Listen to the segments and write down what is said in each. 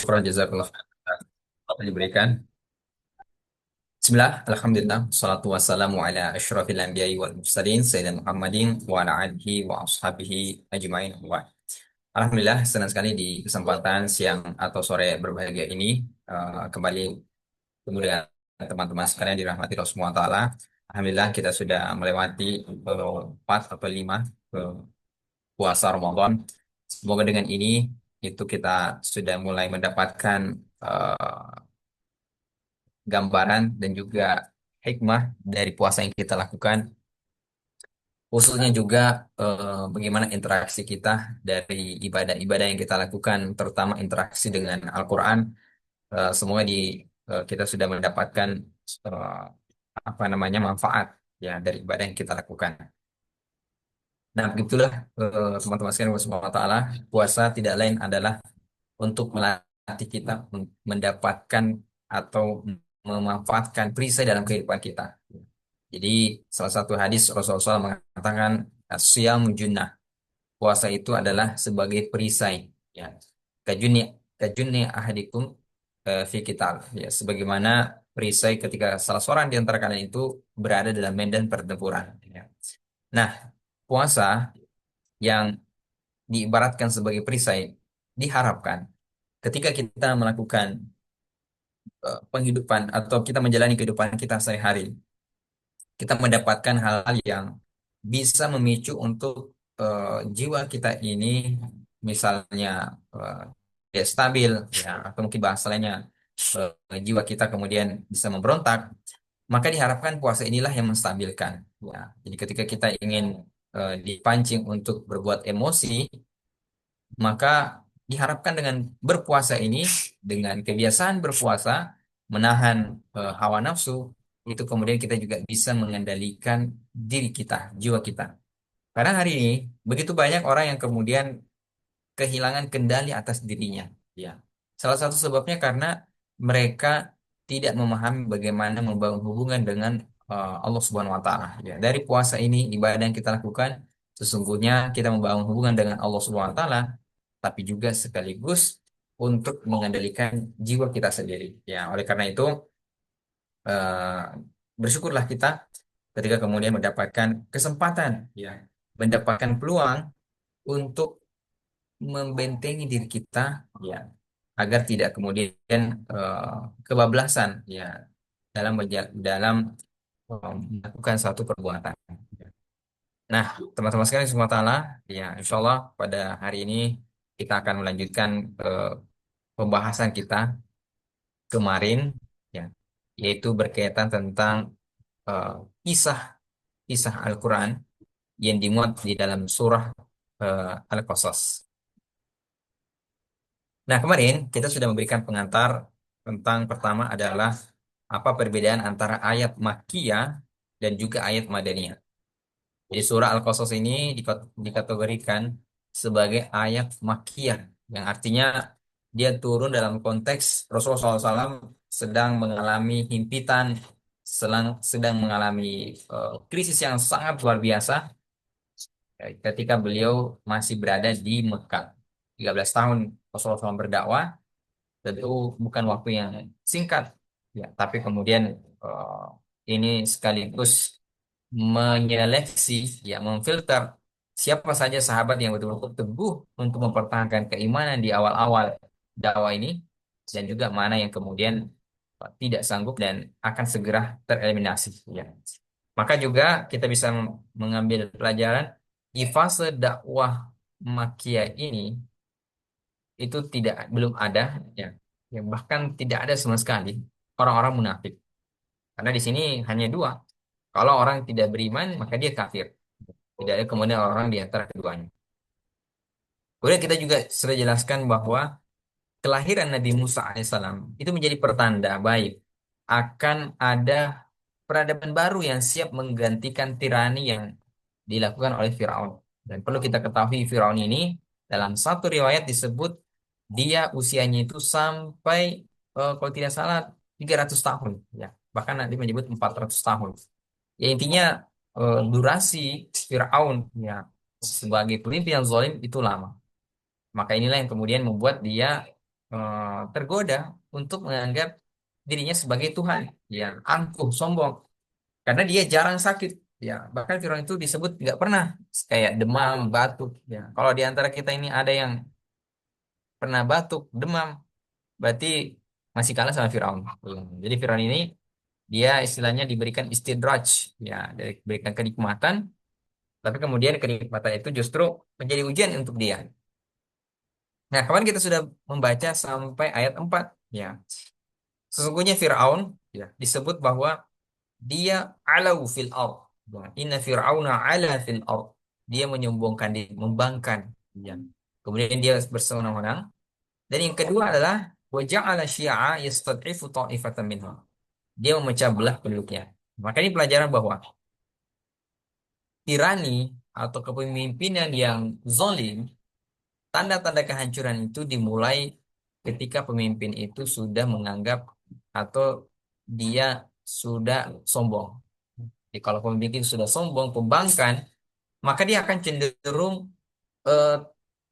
syukur jazakallah khairan. Apa diberikan? Bismillah, Alhamdulillah, salatu wassalamu ala asyrafil anbiya'i wal mursalin, Sayyidina Muhammadin wa ala alihi wa ashabihi ajma'in wa. Alhamdulillah, senang sekali di kesempatan siang atau sore berbahagia ini kembali bertemu dengan teman-teman sekalian dirahmati Allah Subhanahu wa taala. Alhamdulillah kita sudah melewati 4 atau 5 eh, puasa Ramadan. Semoga dengan ini itu kita sudah mulai mendapatkan gambaran dan juga hikmah dari puasa yang kita lakukan, khususnya juga bagaimana interaksi kita dari ibadah-ibadah yang kita lakukan, terutama interaksi dengan Al-Quran. Semoga kita sudah mendapatkan eh, apa namanya manfaat ya dari ibadah yang kita lakukan. Nah, begitulah teman-teman sekalian wa taala, puasa tidak lain adalah untuk melatih kita mendapatkan atau memanfaatkan perisai dalam kehidupan kita. Jadi salah satu hadis Rasulullah SAW mengatakan siyam junnah. Puasa itu adalah sebagai perisai. Ya. Kajuni kajuni ahadikum fi qital. Ya, sebagaimana perisai ketika salah seorang di antara kalian itu berada dalam medan pertempuran. Ya. Nah, puasa yang diibaratkan sebagai perisai diharapkan ketika kita melakukan penghidupan atau kita menjalani kehidupan kita sehari-hari, kita mendapatkan hal-hal yang bisa memicu untuk jiwa kita ini, misalnya eh, ya stabil, ya, atau mungkin bahasa lainnya jiwa kita kemudian bisa memberontak, maka diharapkan puasa inilah yang menstabilkan. Ya. Jadi ketika kita ingin dipancing untuk berbuat emosi, maka diharapkan dengan berpuasa ini, dengan kebiasaan berpuasa, menahan hawa nafsu, itu kemudian kita juga bisa mengendalikan diri kita, jiwa kita. Karena hari ini begitu banyak orang yang kemudian kehilangan kendali atas dirinya. Ya. Salah satu sebabnya karena mereka tidak memahami bagaimana membangun hubungan dengan Allah Subhanahu wa taala. Ya. Dari puasa ini, ibadah yang kita lakukan, sesungguhnya kita membangun hubungan dengan Allah Subhanahu wa taala, tapi juga sekaligus untuk mengendalikan jiwa kita sendiri. Ya, oleh karena itu eh, bersyukurlah kita ketika kemudian mendapatkan kesempatan, ya, mendapatkan peluang untuk membentengi diri kita, ya, agar tidak kemudian eh, kebablasan, ya, dalam melakukan satu perbuatan. Nah, teman-teman sekalian semua taala, ya, insya Allah pada hari ini kita akan melanjutkan pembahasan kita kemarin, ya, yaitu berkaitan tentang eh, kisah kisah Al-Quran yang dimuat di dalam surah Al-Qasas. Nah, kemarin kita sudah memberikan pengantar tentang pertama adalah apa perbedaan antara ayat Makkiyah dan juga ayat Madaniyah. Jadi surah Al-Qasas ini dikategorikan sebagai ayat Makkiyah, yang artinya dia turun dalam konteks Rasulullah SAW sedang mengalami himpitan, sedang mengalami krisis yang sangat luar biasa ketika beliau masih berada di Mekah. 13 tahun Rasulullah SAW berdakwah, tentu bukan waktu yang singkat, ya, tapi kemudian eh, ini sekaligus menyeleksi, ya, memfilter siapa saja sahabat yang betul-betul teguh untuk mempertahankan keimanan di awal-awal dakwah ini, dan juga mana yang kemudian tidak sanggup dan akan segera tereliminasi, ya. Maka juga kita bisa mengambil pelajaran di fase dakwah Makkiyah ini, itu belum ada, ya, yang bahkan tidak ada sama sekali orang-orang munafik. Karena di sini hanya dua. Kalau orang tidak beriman, maka dia kafir. Tidak ada kemudian orang di antara keduanya. Kemudian kita juga sudah jelaskan bahwa kelahiran Nabi Musa alaihissalam itu menjadi pertanda baik akan ada peradaban baru yang siap menggantikan tirani yang dilakukan oleh Firaun. Dan perlu kita ketahui Firaun ini dalam satu riwayat disebut dia usianya itu sampai kalau tidak salah 300 tahun, ya. Bahkan nanti menyebut 400 tahun. Ya intinya durasi Firaun, ya, sebagai pemimpin yang zalim itu lama. Maka inilah yang kemudian membuat dia tergoda untuk menganggap dirinya sebagai Tuhan yang angkuh, sombong, karena dia jarang sakit. Ya, bahkan Firaun itu disebut nggak pernah kayak demam, batuk. Ya, kalau di antara kita ini ada yang pernah batuk, demam, berarti masih kalah sama Firaun. Jadi Firaun ini dia istilahnya diberikan istidraj, ya, diberikan kenikmatan, tapi kemudian kenikmatan itu justru menjadi ujian untuk dia. Nah, kemarin kita sudah membaca sampai ayat 4. Ya, sesungguhnya Firaun, ya, disebut bahwa dia alau fil ard. Ya, inna fir'auna ala fil ard. Dia menyombongkan diri, membangkang. Ya. Kemudian dia bersenang-senang. Dan yang kedua adalah wa ja'ala syi'a yastad'ifu ta'ifatan minhum. Dia memecah belah penduduknya. Maka ini pelajaran bahwa tirani atau kepemimpinan yang zalim, tanda-tanda kehancuran itu dimulai ketika pemimpin itu sudah menganggap atau dia sudah sombong. Jadi kalau pemimpin sudah sombong, pembangkang, maka dia akan cenderung eh,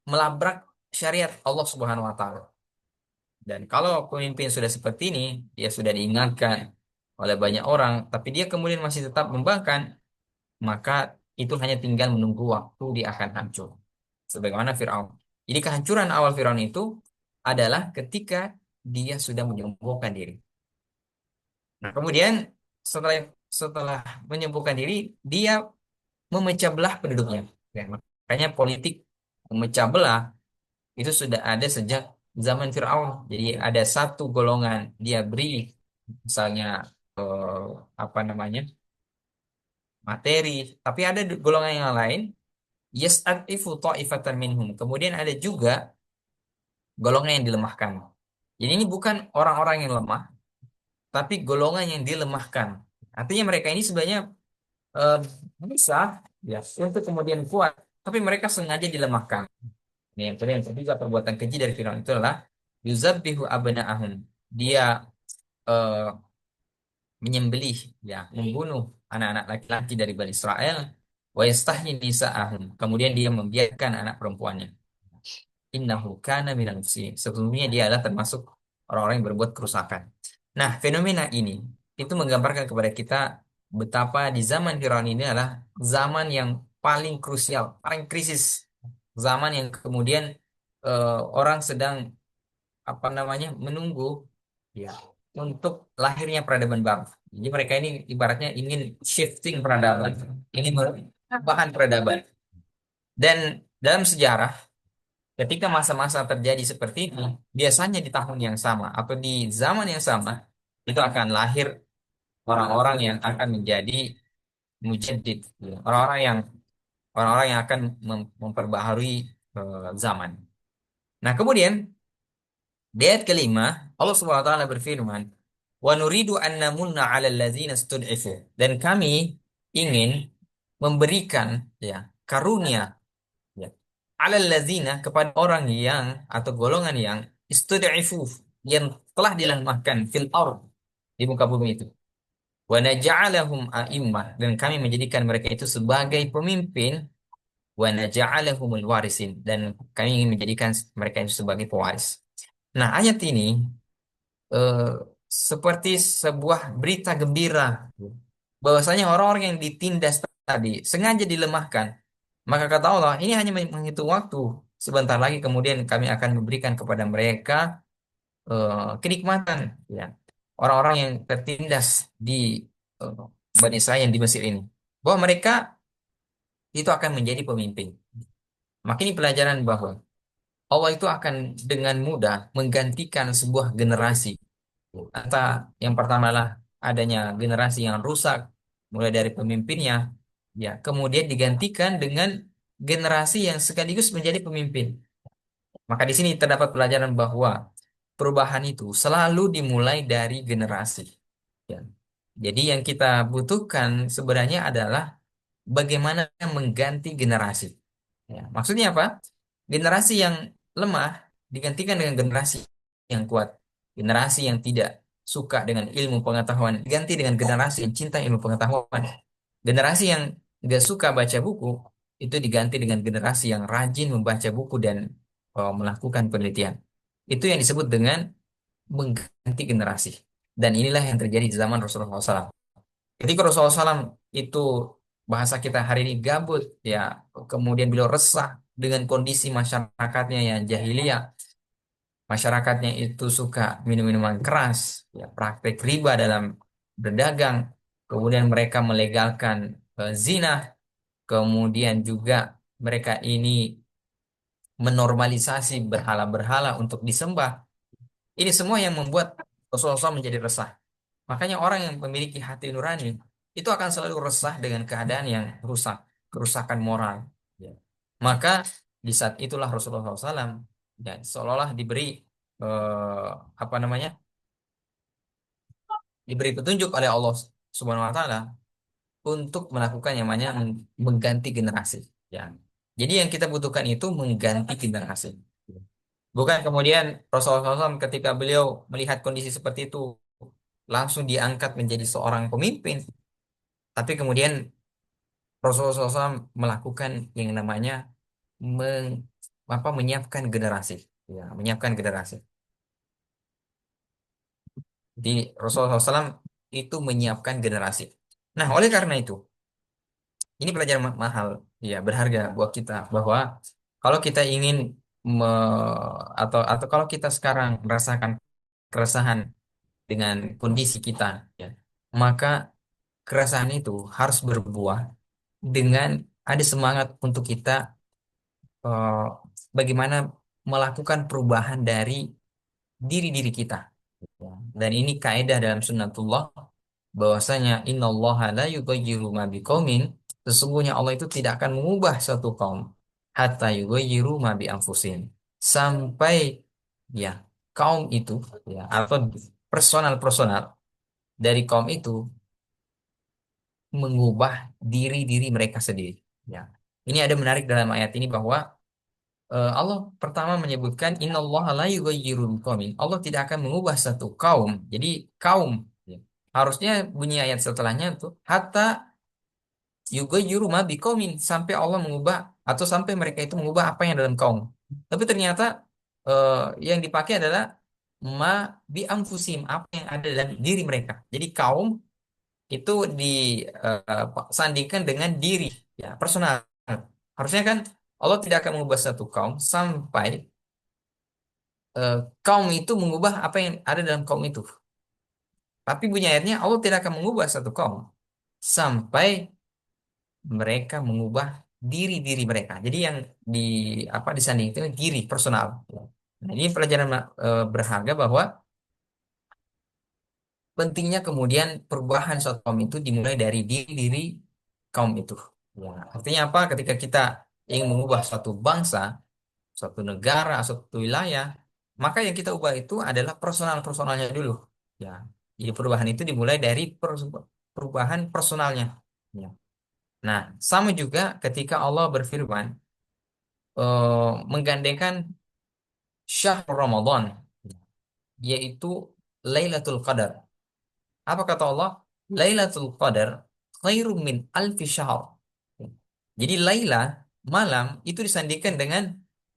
melabrak syariat Allah Subhanahu wa taala. Dan kalau pemimpin sudah seperti ini, dia sudah diingatkan oleh banyak orang, tapi dia kemudian masih tetap membangkang, maka itu hanya tinggal menunggu waktu dia akan hancur. Sebagaimana Firaun. Jadi kehancuran awal Firaun itu adalah ketika dia sudah menyombongkan diri. Nah, kemudian setelah setelah menyombongkan diri, dia memecah belah penduduknya. Ya, makanya politik memecah belah itu sudah ada sejak zaman Firaun. Jadi ada satu golongan dia beri misalnya eh, apa namanya materi, tapi ada golongan yang lain yas'atifu ta'ifatan minhum. Kemudian ada juga golongan yang dilemahkan. Jadi ini bukan orang-orang yang lemah, tapi golongan yang dilemahkan. Artinya mereka ini sebenarnya eh, bisa ya untuk kemudian kuat, tapi mereka sengaja dilemahkan. Ini yang kedua, yang ketiga perbuatan keji dari Firaun itu adalah yuzabbihu abna'ahum. Dia eh, menyembelih, ya, membunuh anak-anak laki-laki dari Bani Israel, wa yastahyi nisa'ahum. Kemudian dia membiarkan anak perempuannya. Innahu kana minal mufsidin. Sebelumnya dia adalah termasuk orang-orang yang berbuat kerusakan. Nah, fenomena ini itu menggambarkan kepada kita betapa di zaman Firaun ini adalah zaman yang paling krusial, paling krisis. Zaman yang kemudian orang sedang apa namanya menunggu, ya, untuk lahirnya peradaban baru. Jadi mereka ini ibaratnya ingin shifting peradaban, ingin bahan peradaban. Dan dalam sejarah, ketika masa-masa terjadi seperti ini, biasanya di tahun yang sama atau di zaman yang sama itu akan lahir orang-orang yang akan menjadi mujaddid, orang-orang yang akan memperbaharui zaman. Nah, kemudian di ayat kelima, Allah Subhanahu wa taala berfirman, "Wa nuridu an namunna 'alal ladzina stud'ifu." Dan kami ingin memberikan, ya, karunia, ya, 'alal ladzina kepada orang yang atau golongan yang istud'ifu, yang telah dilemahkan fil ard, di muka bumi itu. Wa naj'alahum a'immah, dan kami menjadikan mereka itu sebagai pemimpin, wa naj'alahumul warisin, dan kami ingin menjadikan mereka itu sebagai pewaris. Nah, ayat ini eh, seperti sebuah berita gembira bahwasanya orang-orang yang ditindas tadi sengaja dilemahkan. Maka kata Allah, ini hanya menghitung waktu. Sebentar lagi kemudian kami akan memberikan kepada mereka kenikmatan, ya. Orang-orang yang tertindas di eh, Bani Israel yang di Mesir ini. Bahwa mereka itu akan menjadi pemimpin. Maka ini pelajaran bahwa Allah itu akan dengan mudah menggantikan sebuah generasi. Yang pertama lah adanya generasi yang rusak, mulai dari pemimpinnya, ya, kemudian digantikan dengan generasi yang sekaligus menjadi pemimpin. Maka di sini terdapat pelajaran bahwa perubahan itu selalu dimulai dari generasi. Ya. Jadi yang kita butuhkan sebenarnya adalah bagaimana mengganti generasi. Ya. Maksudnya apa? Generasi yang lemah digantikan dengan generasi yang kuat. Generasi yang tidak suka dengan ilmu pengetahuan diganti dengan generasi yang cinta ilmu pengetahuan. Generasi yang nggak suka baca buku itu diganti dengan generasi yang rajin membaca buku dan melakukan penelitian. Itu yang disebut dengan mengganti generasi. Dan inilah yang terjadi di zaman Rasulullah SAW. Ketika Rasulullah SAW itu bahasa kita hari ini gabut, ya, kemudian beliau resah dengan kondisi masyarakatnya yang jahiliyah, masyarakatnya itu suka minum minuman keras, ya, praktek riba dalam berdagang, kemudian mereka melegalkan zina, kemudian juga mereka ini menormalisasi berhala-berhala untuk disembah. Ini semua yang membuat Rasulullah SAW menjadi resah. Makanya orang yang memiliki hati nurani itu akan selalu resah dengan keadaan yang rusak, kerusakan moral. Ya. Maka di saat itulah Rasulullah SAW ya, seolah-olah diberi apa namanya, diberi petunjuk oleh Allah Subhanahu Wa Taala untuk melakukan yang namanya mengganti generasi. Ya. Jadi yang kita butuhkan itu mengganti generasi. Bukan kemudian Rasulullah SAW ketika beliau melihat kondisi seperti itu langsung diangkat menjadi seorang pemimpin. Tapi kemudian Rasulullah SAW melakukan yang namanya meng, menyiapkan generasi. Ya, menyiapkan generasi. Jadi Rasulullah SAW itu menyiapkan generasi. Nah, oleh karena itu, ini pelajaran mahal, ya berharga buat kita bahwa kalau kita ingin atau kalau kita sekarang merasakan keresahan dengan kondisi kita, ya, maka keresahan itu harus berbuah dengan ada semangat untuk kita eh, bagaimana melakukan perubahan dari diri-diri kita. Ya. Dan ini kaidah dalam sunnatullah bahwasanya innallaha la yughayyiru ma biqaumin, sesungguhnya Allah itu tidak akan mengubah suatu kaum hatta yughayyiru ma bi anfusihim, sampai ya kaum itu ya atau personal-personal dari kaum itu mengubah diri-diri mereka sendiri. Ya. Ini ada menarik dalam ayat ini bahwa Allah pertama menyebutkan innallaha la yughayyiru biqaumin. Allah tidak akan mengubah satu kaum. Jadi kaum ya. Harusnya bunyi ayat setelahnya tuh hatta yughayyiru ma biqaumin, sampai Allah mengubah atau sampai mereka itu mengubah apa yang dalam kaum. Tapi ternyata eh, yang dipakai adalah ma bi anfusim, apa yang ada dalam diri mereka. Jadi kaum itu disandingkan dengan diri, ya personal. Harusnya kan Allah tidak akan mengubah satu kaum sampai eh, kaum itu mengubah apa yang ada dalam kaum itu. Tapi bunyi ayatnya Allah tidak akan mengubah satu kaum sampai mereka mengubah diri-diri mereka. Jadi yang di disanding itu diri personal. Nah, ini pelajaran berharga bahwa pentingnya kemudian perubahan suatu kaum itu dimulai dari diri-diri kaum itu. Ya, artinya apa? Ketika kita ingin mengubah suatu bangsa, suatu negara, suatu wilayah, maka yang kita ubah itu adalah personal-personalnya dulu. Ya, jadi perubahan itu dimulai dari perubahan personalnya. Ya. Nah, sama juga ketika Allah berfirman menggandengkan syahr Ramadan, yaitu Lailatul Qadar. Apa kata Allah? Lailatul Qadar khairum min alfi syahr. Jadi Laila malam itu disandingkan dengan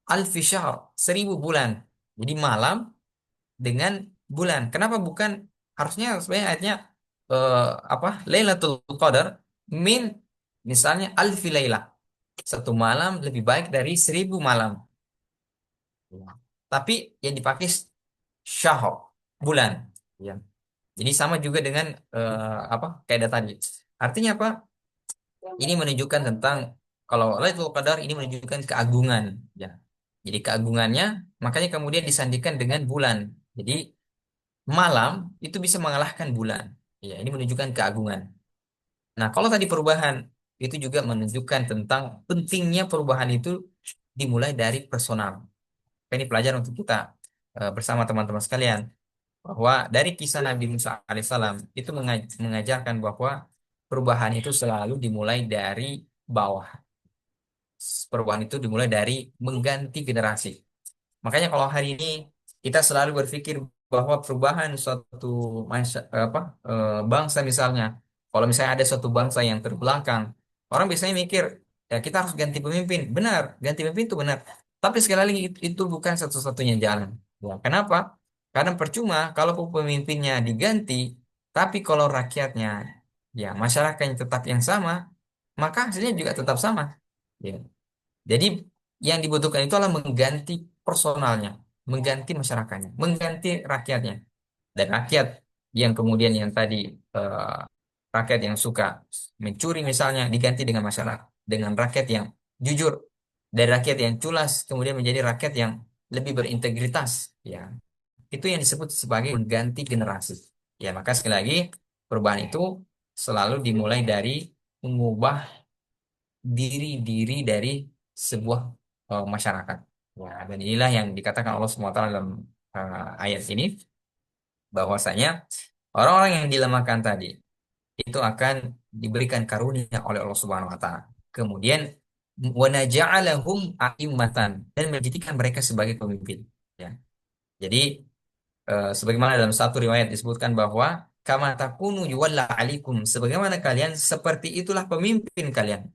alfi syahr, 1000 bulan. Jadi malam dengan bulan. Kenapa bukan harusnya sebenarnya ayatnya Lailatul Qadar min misalnya alfi laila. Satu malam lebih baik dari 1000 malam. Ya. Tapi yang dipakai syahr, bulan. Ya. Jadi sama juga dengan kaidah tadi. Artinya apa? Ini menunjukkan tentang kalau Lailatul Qadar ini menunjukkan keagungan, ya. Jadi keagungannya makanya kemudian disandingkan dengan bulan. Jadi malam itu bisa mengalahkan bulan. Ya, ini menunjukkan keagungan. Nah, kalau tadi perubahan itu juga menunjukkan tentang pentingnya perubahan itu dimulai dari personal. Ini pelajaran untuk kita bersama teman-teman sekalian bahwa dari kisah Nabi Musa alaihissalam itu mengajarkan bahwa perubahan itu selalu dimulai dari bawah. Perubahan itu dimulai dari mengganti generasi. Makanya kalau hari ini kita selalu berpikir bahwa perubahan suatu bangsa misalnya, kalau misalnya ada suatu bangsa yang terbelakang, orang biasanya mikir ya kita harus ganti pemimpin. Benar, ganti pemimpin itu benar. Tapi sekali lagi itu bukan satu-satunya jalan. Ya, kenapa? Karena percuma kalau pemimpinnya diganti, tapi kalau rakyatnya, ya masyarakatnya tetap yang sama, maka hasilnya juga tetap sama. Ya. Jadi yang dibutuhkan itu adalah mengganti personalnya, mengganti masyarakatnya, mengganti rakyatnya. Dan rakyat yang kemudian yang tadi eh, rakyat yang suka mencuri misalnya diganti dengan masyarakat, dengan rakyat yang jujur, dari rakyat yang culas kemudian menjadi rakyat yang lebih berintegritas. Ya, itu yang disebut sebagai mengganti generasi. Ya, maka sekali lagi perubahan itu selalu dimulai dari mengubah diri-diri dari sebuah masyarakat. Ya, dan inilah yang dikatakan Allah SWT dalam ayat ini bahwasanya orang-orang yang dilemahkan tadi itu akan diberikan karunia oleh Allah Subhanahu wa taala. Kemudian wa naja'alahum a'immatan dan menjadikan mereka sebagai pemimpin. Ya. Jadi sebagaimana dalam satu riwayat disebutkan bahwa kama takunu yuwalla alikum sebagaimana kalian seperti itulah pemimpin kalian.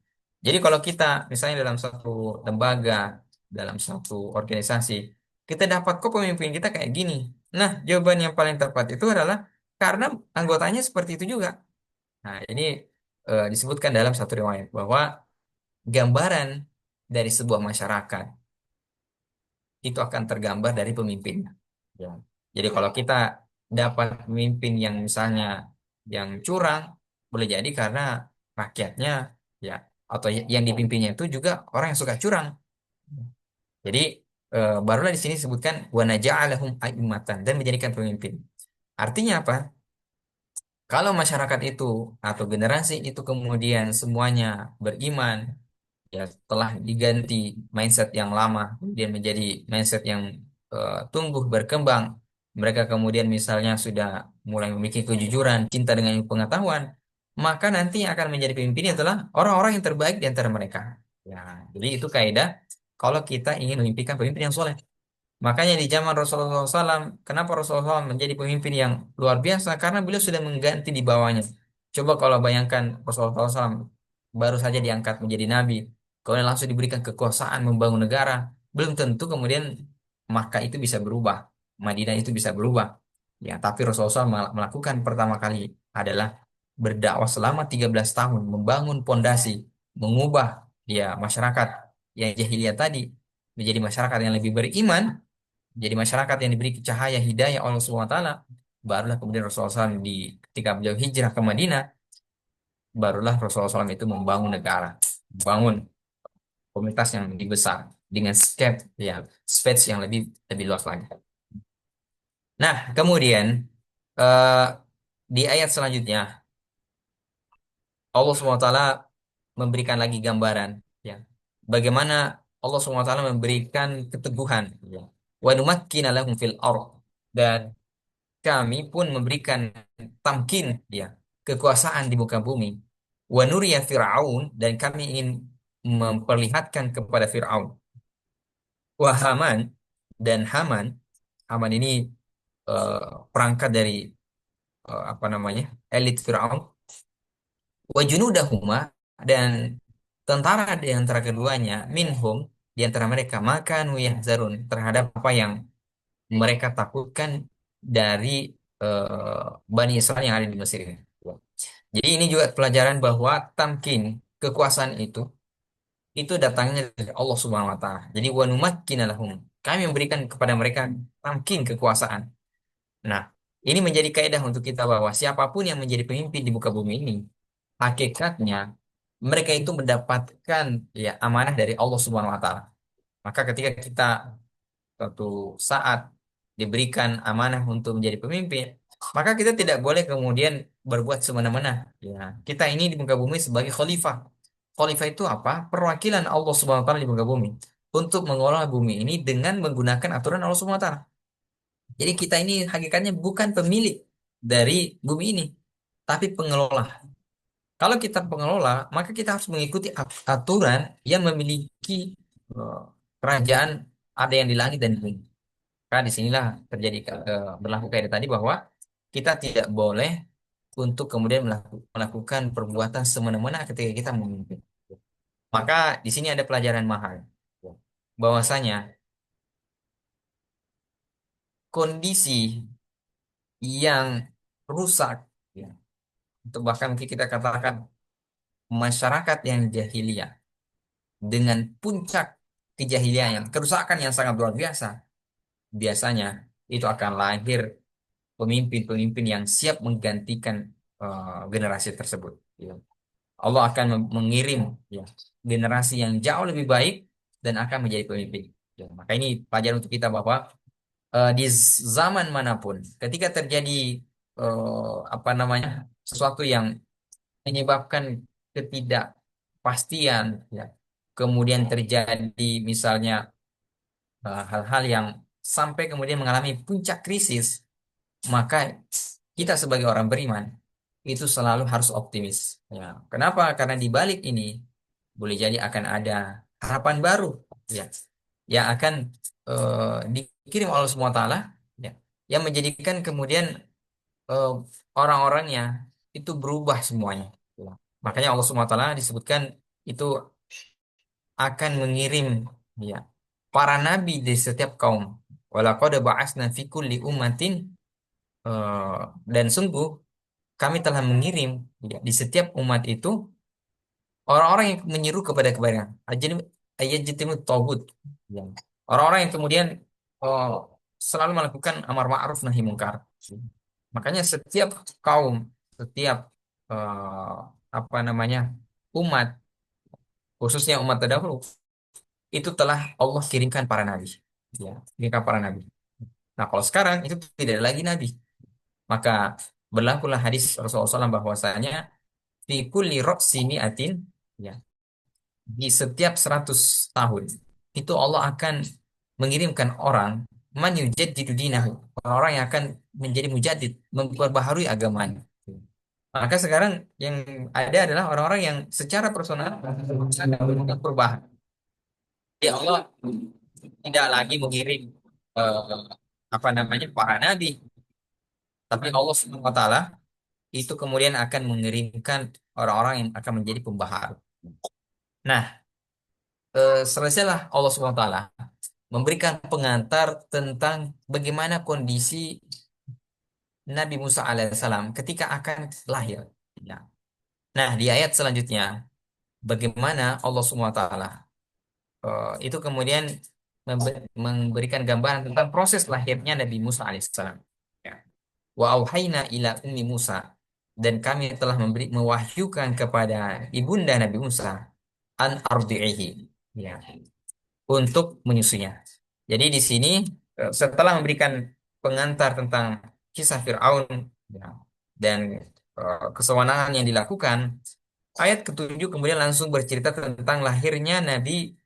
Jadi kalau kita misalnya dalam satu lembaga, dalam satu organisasi, kita dapat kok pemimpin kita kayak gini. Nah, jawaban yang paling tepat itu adalah karena anggotanya seperti itu juga. Nah, ini disebutkan dalam satu riwayat bahwa gambaran dari sebuah masyarakat itu akan tergambar dari pemimpinnya. Ya. Jadi kalau kita dapat pemimpin yang misalnya yang curang, boleh jadi karena rakyatnya ya atau yang dipimpinnya itu juga orang yang suka curang. Jadi barulah di sini disebutkan wa naja'alahum a'immatan dan menjadikan pemimpin. Artinya apa? Kalau masyarakat itu atau generasi itu kemudian semuanya beriman, ya telah diganti mindset yang lama kemudian menjadi mindset yang tumbuh berkembang, mereka kemudian misalnya sudah mulai memiliki kejujuran cinta dengan ilmu pengetahuan, maka nanti yang akan menjadi pemimpin adalah orang-orang yang terbaik di antara mereka. Ya, jadi itu kaidah kalau kita ingin memimpikan pemimpin yang soleh. Makanya di zaman Rasulullah SAW, kenapa Rasulullah SAW menjadi pemimpin yang luar biasa? Karena beliau sudah mengganti di bawahnya. Coba kalau bayangkan Rasulullah SAW baru saja diangkat menjadi nabi, kemudian langsung diberikan kekuasaan membangun negara, belum tentu kemudian Makkah itu bisa berubah, Madinah itu bisa berubah. Ya, tapi Rasulullah SAW melakukan pertama kali adalah berdakwah selama 13 tahun, membangun pondasi, mengubah ya masyarakat yang jahiliyah tadi menjadi masyarakat yang lebih beriman, jadi masyarakat yang diberi cahaya hidayah oleh Allah SWT, barulah kemudian Rasulullah SAW ketika beliau hijrah ke Madinah, barulah Rasulullah SAW itu membangun negara, membangun komunitas yang lebih besar dengan space yang lebih lebih luas lagi. Nah, kemudian eh, di ayat selanjutnya Allah SWT memberikan lagi gambaran, ya, bagaimana Allah SWT memberikan keteguhan, ya, wa numakkina lahum fil ardh, dan kami pun memberikan tamkin, ya, kekuasaan di muka bumi, wa nuriya Fir'aun, dan kami ingin memperlihatkan kepada Fir'aun, wa Haman, dan Haman. Haman ini eh, perangkat dari apa namanya, elit Fir'aun, wa junudahuma, dan tentara di antara keduanya, minhum, di antara mereka, maka yahzarun, terhadap apa yang mereka takutkan dari Bani Israel yang ada di Mesir ini. Jadi ini juga pelajaran bahwa tamkin, kekuasaan itu datangnya dari Allah Subhanahu wa taala. Jadi wa numakkina lahum. Kami memberikan kepada mereka tamkin, kekuasaan. Nah, ini menjadi kaidah untuk kita bahwa siapapun yang menjadi pemimpin di muka bumi ini, hakikatnya mereka itu mendapatkan ya amanah dari Allah Subhanahu wa taala. Maka ketika kita suatu saat diberikan amanah untuk menjadi pemimpin, maka kita tidak boleh kemudian berbuat semena-mena. Ya, kita ini di muka bumi sebagai khalifah. Khalifah itu apa? Perwakilan Allah Subhanahu wa taala di muka bumi untuk mengolah bumi ini dengan menggunakan aturan Allah Subhanahu wa taala. Jadi kita ini hakikatnya bukan pemilik dari bumi ini, tapi pengelola. Kalau kita pengelola, maka kita harus mengikuti aturan yang memiliki eh, kerajaan ada yang di langit dan di bumi. Maka disinilah terjadi berlaku kaidah tadi bahwa kita tidak boleh untuk kemudian melakukan perbuatan semena-mena ketika kita memimpin. Maka di sini ada pelajaran mahal bahwasanya kondisi yang rusak, ya, atau bahkan mungkin kita katakan masyarakat yang jahiliyah dengan puncak kejahilian yang kerusakan yang sangat luar biasa, biasanya itu akan lahir pemimpin-pemimpin yang siap menggantikan generasi tersebut. Ya. Allah akan mengirim, ya, generasi yang jauh lebih baik dan akan menjadi pemimpin. Ya, maka ini pelajaran untuk kita bahwa di zaman manapun, ketika terjadi apa namanya sesuatu yang menyebabkan ketidakpastian, ya, kemudian terjadi misalnya hal-hal yang sampai kemudian mengalami puncak krisis, maka kita sebagai orang beriman itu selalu harus optimis. Ya, kenapa? Karena di balik ini boleh jadi akan ada harapan baru, ya, yang akan dikirim oleh Allah SWT, ya, yang menjadikan kemudian eh, orang-orangnya itu berubah semuanya. Ya. Makanya Allah SWT disebutkan itu akan mengirim, ya, para nabi di setiap kaum. Walaqad ba'asna fi kulli ummatin, eh, dan sungguh kami telah mengirim, ya, di setiap umat itu orang-orang yang menyeru kepada kebaikan. Ajajitimu tauhid. Ya. Orang-orang yang kemudian oh, selalu melakukan amar ma'ruf nahi mungkar. Makanya setiap kaum, setiap eh, apa namanya umat, khususnya umat terdahulu, itu telah Allah kirimkan para nabi. Ya, kirimkan para nabi. Nah, kalau sekarang itu tidak ada lagi nabi. Maka berlakulah hadis Rasulullah SAW bahwasanya fi kulli ra'si mi'atin, ya, di setiap 100 tahun itu Allah akan mengirimkan orang man yujaddidu dinahu, orang-orang yang akan menjadi mujadid, memperbaharui agamanya. Maka sekarang yang ada adalah orang-orang yang secara personal akan melakukan perubahan. Ya Allah tidak lagi mengirim eh, apa namanya para nabi, tapi Allah Subhanahu wa taala itu kemudian akan mengirimkan orang-orang yang akan menjadi pembaharu. Nah, selesailah Allah Subhanahu wa taala memberikan pengantar tentang bagaimana kondisi Nabi Musa alaihissalam ketika akan lahir. Nah, nah, di ayat selanjutnya bagaimana Allah Subhanahu wa taala itu kemudian memberikan gambaran tentang proses lahirnya Nabi Musa alaihissalam. Ya. Wa auhayna ila ummi Musa, dan kami telah mewahyukan kepada ibunda Nabi Musa an ardi'ihi, ya, untuk menyusunya. Jadi di sini setelah memberikan pengantar tentang kisah Fir'aun, ya, dan kesewenangan yang dilakukan, ayat ketujuh kemudian langsung bercerita tentang lahirnya Nabi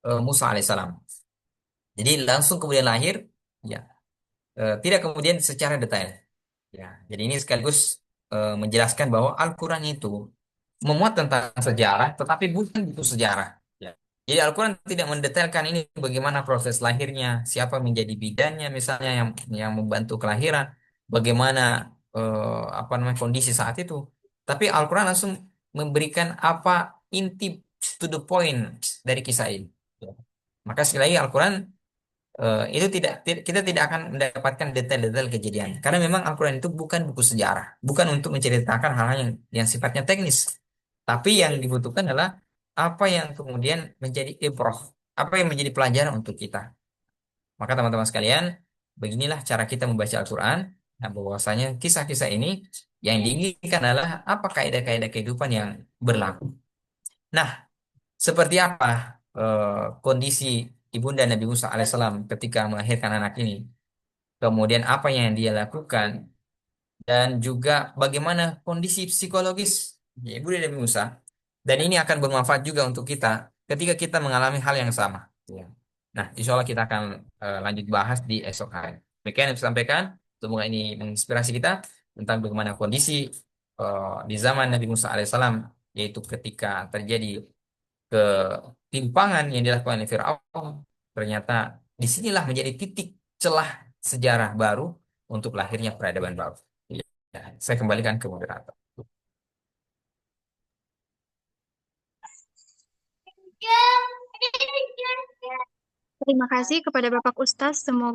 Musa alaihissalam. Jadi langsung kemudian lahir, ya, tidak kemudian secara detail. Ya, jadi ini sekaligus menjelaskan bahwa Al-Quran itu memuat tentang sejarah, tetapi bukan buku sejarah. Ya. Jadi Al-Quran tidak mendetailkan ini bagaimana proses lahirnya, siapa menjadi bidannya misalnya yang membantu kelahiran, bagaimana apa namanya kondisi saat itu. Tapi Al-Quran langsung memberikan apa inti, to the point dari kisah ini. Ya. Maka sekali lagi Al-Quran itu kita tidak akan mendapatkan detail-detail kejadian karena memang Al-Quran itu bukan buku sejarah, bukan untuk menceritakan hal-hal yang sifatnya teknis, tapi yang dibutuhkan adalah apa yang kemudian menjadi ibrah, apa yang menjadi pelajaran untuk kita. Maka teman-teman sekalian, beginilah cara kita membaca Al-Quran. Nah, bahwasanya kisah-kisah ini yang diinginkan adalah apa kaidah-kaidah kehidupan yang berlaku. Nah, seperti apa kondisi ibunda Nabi Musa alaihissalam ketika melahirkan anak ini? Kemudian apa yang dia lakukan? Dan juga bagaimana kondisi psikologis ibunda Nabi Musa? Dan ini akan bermanfaat juga untuk kita ketika kita mengalami hal yang sama. Ya. Nah, insya Allah kita akan lanjut bahas di esok hari. Demikian yang saya sampaikan. Semoga ini menginspirasi kita tentang bagaimana kondisi di zaman Nabi Musa alaihissalam, yaitu ketika terjadi ketimpangan yang dilakukan oleh Firaun, ternyata disinilah menjadi titik celah sejarah baru untuk lahirnya peradaban baru. Ya, saya kembalikan ke moderator. Terima kasih kepada Bapak Ustaz. Semoga